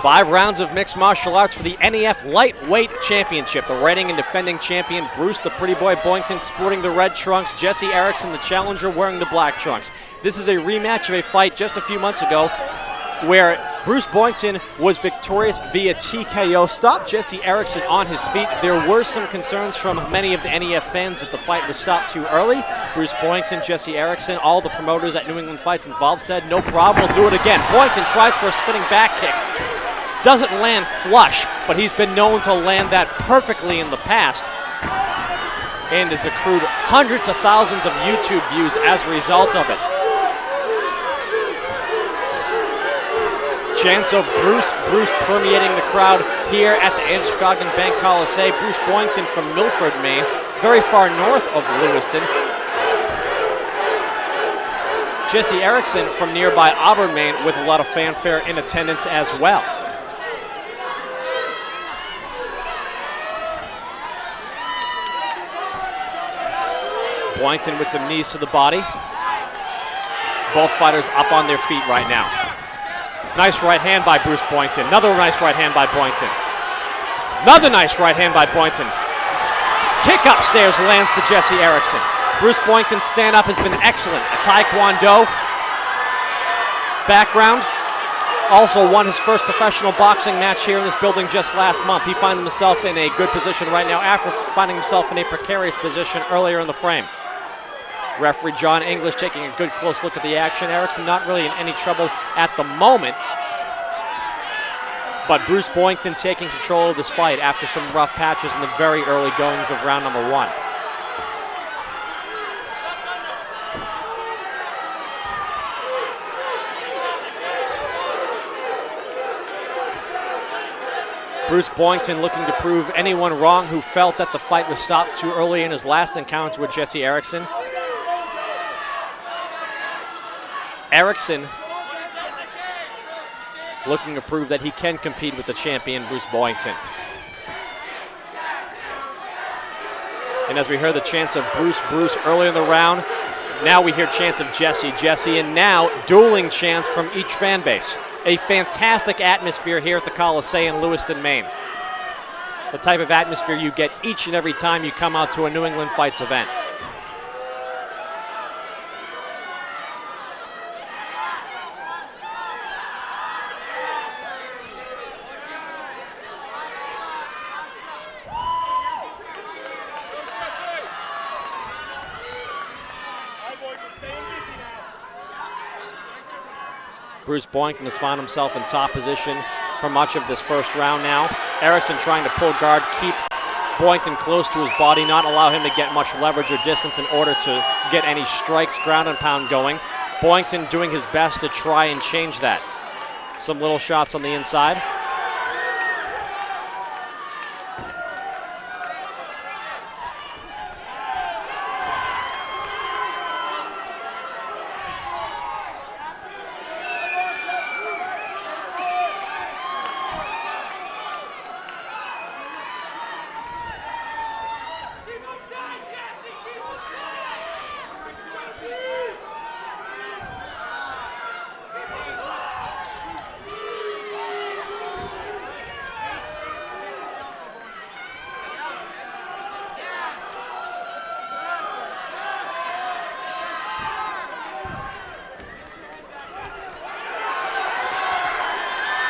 Five rounds of mixed martial arts for the NEF Lightweight Championship. The reigning and defending champion, Bruce the Pretty Boy Boyington, sporting the red trunks. Jesse Erickson, the challenger, wearing the black trunks. This is a rematch of a fight just a few months ago where Bruce Boyington was victorious via TKO, stopped Jesse Erickson on his feet. There were some concerns from many of the NEF fans that the fight was stopped too early. Bruce Boyington, Jesse Erickson, all the promoters at New England Fights involved said, no problem, we'll do it again. Boyington tries for a spinning back kick. Doesn't land flush, but he's been known to land that perfectly in the past and has accrued hundreds of thousands of YouTube views as a result of it. Chants of Bruce permeating the crowd here at the Androscoggin Bank Coliseum. Bruce Boyington from Milford, Maine, very far north of Lewiston. Jesse Erickson from nearby Auburn, Maine, with a lot of fanfare in attendance as well. Boyington with some knees to the body. Both fighters up on their feet right now. Nice right hand by Bruce Boyington. Another nice right hand by Boyington. Another nice right hand by Boyington. Kick upstairs lands to Jesse Erickson. Bruce Boyington's stand-up has been excellent. A Taekwondo background. Also won his first professional boxing match here in this building just last month. He finds himself in a good position right now after finding himself in a precarious position earlier in the frame. Referee John English taking a good close look at the action. Erickson not really in any trouble at the moment, but Bruce Boyington taking control of this fight after some rough patches in the very early goings of round number one. Bruce Boyington looking to prove anyone wrong who felt that the fight was stopped too early in his last encounter with Jesse Erickson. Erickson looking to prove that he can compete with the champion, Bruce Boyington. And as we heard the chants of Bruce early in the round, now we hear chants of Jesse, and now dueling chants from each fan base. A fantastic atmosphere here at the Coliseum in Lewiston, Maine. The type of atmosphere you get each and every time you come out to a New England Fights event. Bruce Boyington has found himself in top position for much of this first round now. Erickson trying to pull guard, keep Boyington close to his body, not allow him to get much leverage or distance in order to get any strikes, ground and pound going. Boyington doing his best to try and change that. Some little shots on the inside.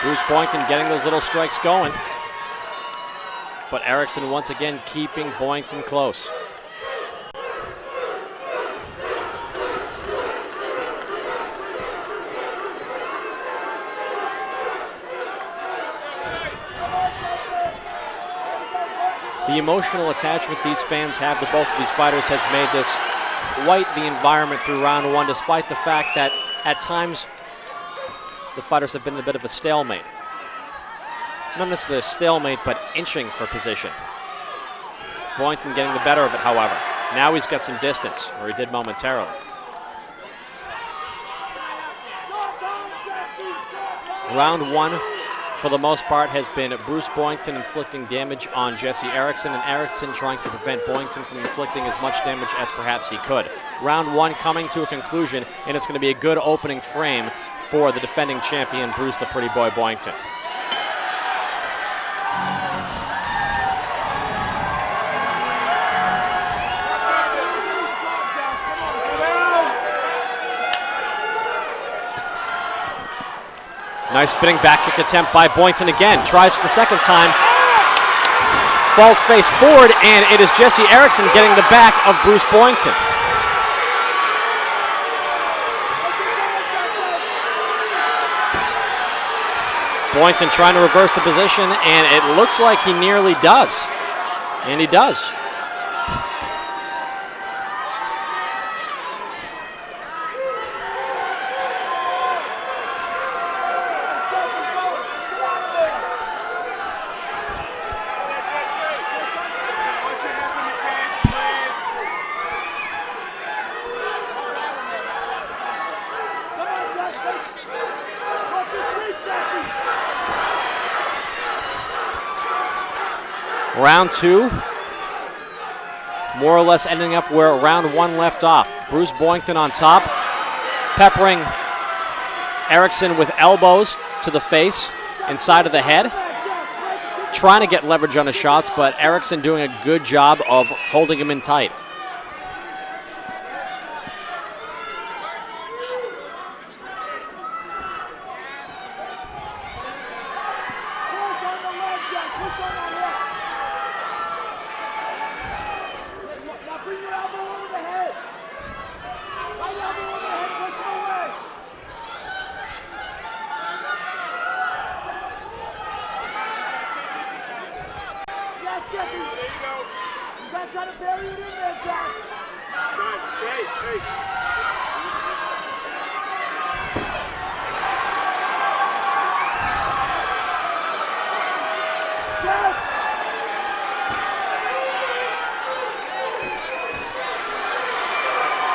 Bruce Boyington getting those little strikes going. But Erickson once again keeping Boyington close. The emotional attachment these fans have to both of these fighters has made this quite the environment through round one, despite the fact that at times the fighters have been in a bit of a stalemate. Not necessarily a stalemate, but inching for position. Boyington getting the better of it, however. Now he's got some distance, or he did momentarily. Round one for the most part, has been Bruce Boyington inflicting damage on Jesse Erickson, and Erickson trying to prevent Boyington from inflicting as much damage as perhaps he could. Round one coming to a conclusion, and it's going to be a good opening frame for the defending champion, Bruce the Pretty Boy Boyington. Nice spinning back kick attempt by Boyington again. Tries the second time. Falls face forward, and it is Jesse Erickson getting the back of Bruce Boyington. Boyington trying to reverse the position, and it looks like he nearly does. And he does. Round two, more or less ending up where round one left off. Bruce Boyington on top, peppering Erickson with elbows to the face, inside of the head, trying to get leverage on his shots, but Erickson doing a good job of holding him in tight.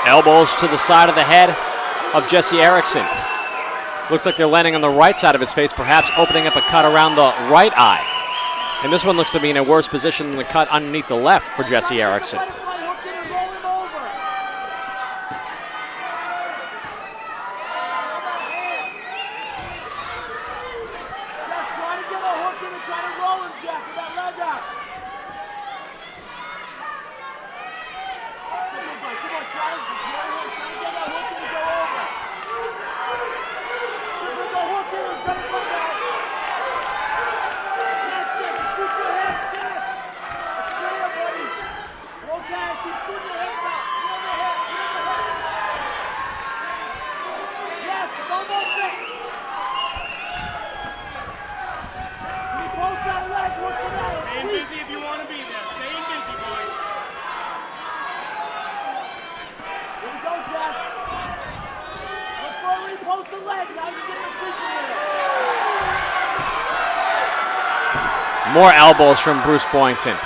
Elbows to the side of the head of Jesse Erickson. Looks like they're landing on the right side of his face, perhaps opening up a cut around the right eye. And this one looks to be in a worse position than the cut underneath the left for Jesse Erickson. More elbows from Bruce Boyington.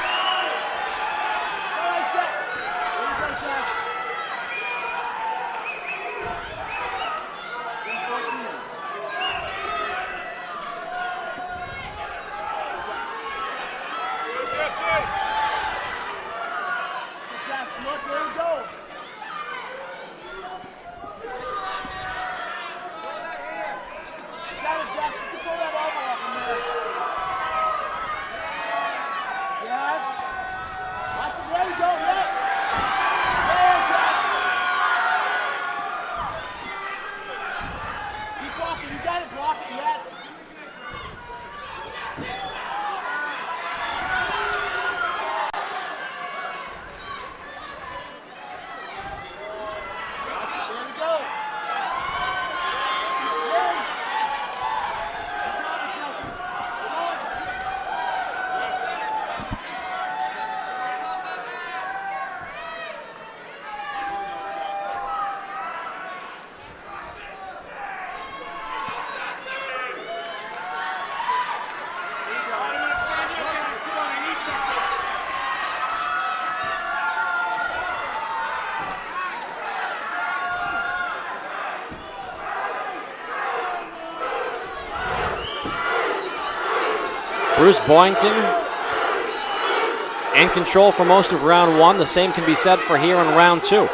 Bruce Boyington in control for most of round one. The same can be said for here in round two.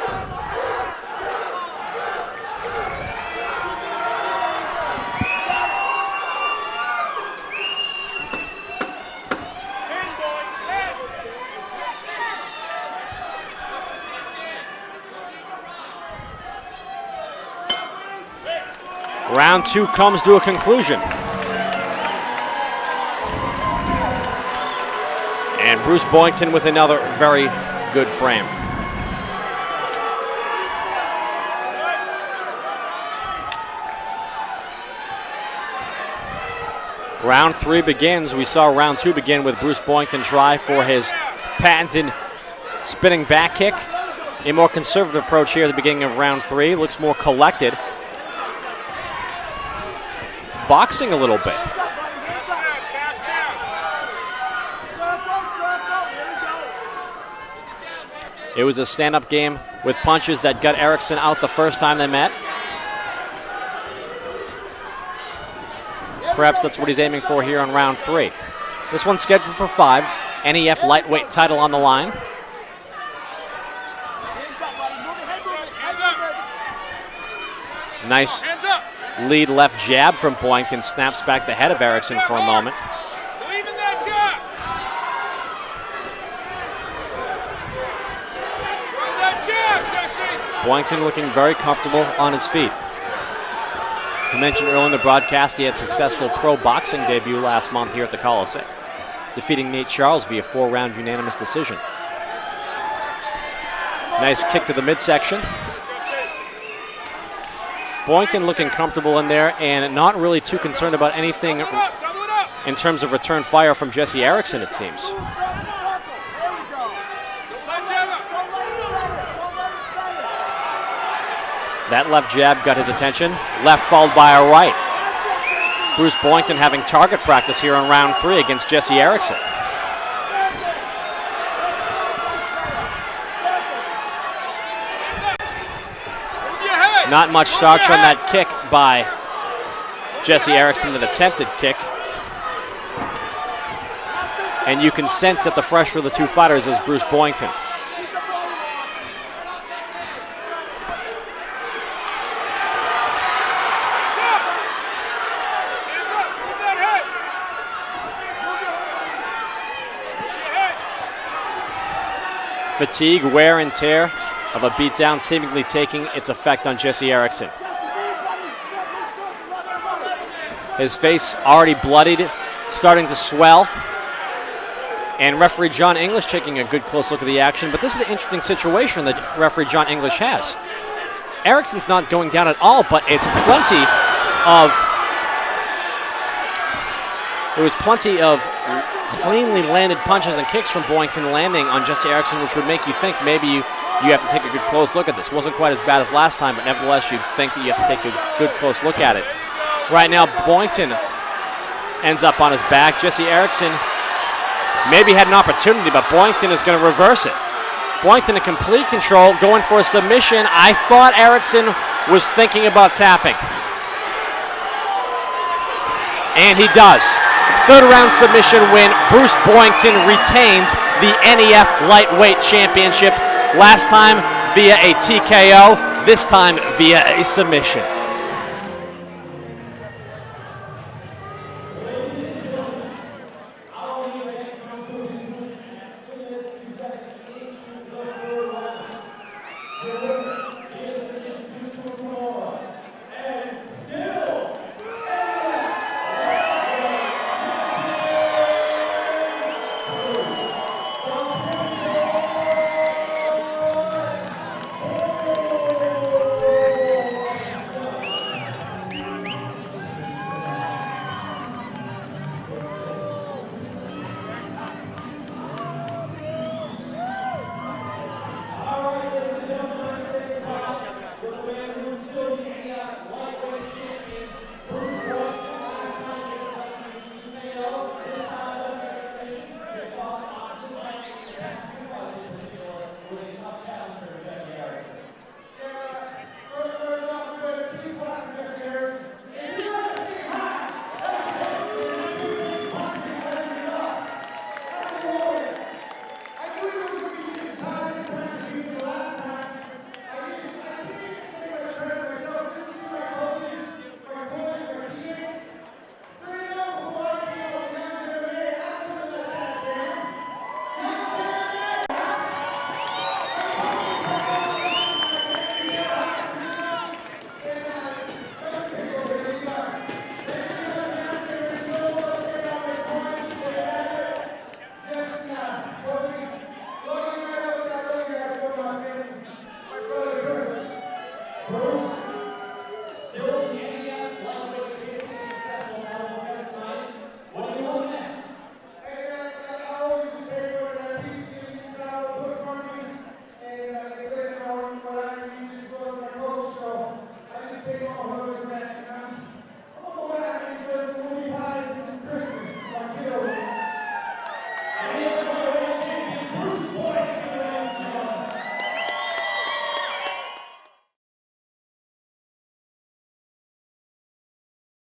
Round two comes to a conclusion. And Bruce Boyington with another very good frame. Round three begins. We saw round two begin with Bruce Boyington try for his patented spinning back kick. A more conservative approach here at the beginning of round three. Looks more collected. Boxing a little bit. It was a stand-up game with punches that got Erickson out the first time they met. Perhaps that's what he's aiming for here on round three. This one's scheduled for 5. NEF lightweight title on the line. Nice lead left jab from Boyington. Snaps back the head of Erickson for a moment. Boyington looking very comfortable on his feet. I mentioned earlier in the broadcast he had a successful pro boxing debut last month here at the Coliseum, defeating Nate Charles via 4-round unanimous decision. Nice kick to the midsection. Boyington looking comfortable in there and not really too concerned about anything in terms of return fire from Jesse Erickson, it seems. That left jab got his attention. Left followed by a right. Bruce Boyington having target practice here in round three against Jesse Erickson. Not much starch on that kick by Jesse Erickson, that attempted kick. And you can sense that the fresher of the two fighters is Bruce Boyington. Fatigue, wear and tear of a beatdown seemingly taking its effect on Jesse Erickson. His face already bloodied, starting to swell. And referee John English taking a good close look at the action, but this is the interesting situation that referee John English has. Erickson's not going down at all, but it's plenty of cleanly landed punches and kicks from Boyington landing on Jesse Erickson, which would make you think maybe you have to take a good close look at this. It wasn't quite as bad as last time, but nevertheless you'd think that you have to take a good close look at it. Right now Boyington ends up on his back. Jesse Erickson maybe had an opportunity, but Boyington is going to reverse it. Boyington in complete control, going for a submission. I thought Erickson was thinking about tapping. And he does. Third round submission win. Bruce Boyington retains the NEF Lightweight Championship. Last time via a TKO, this time via a submission.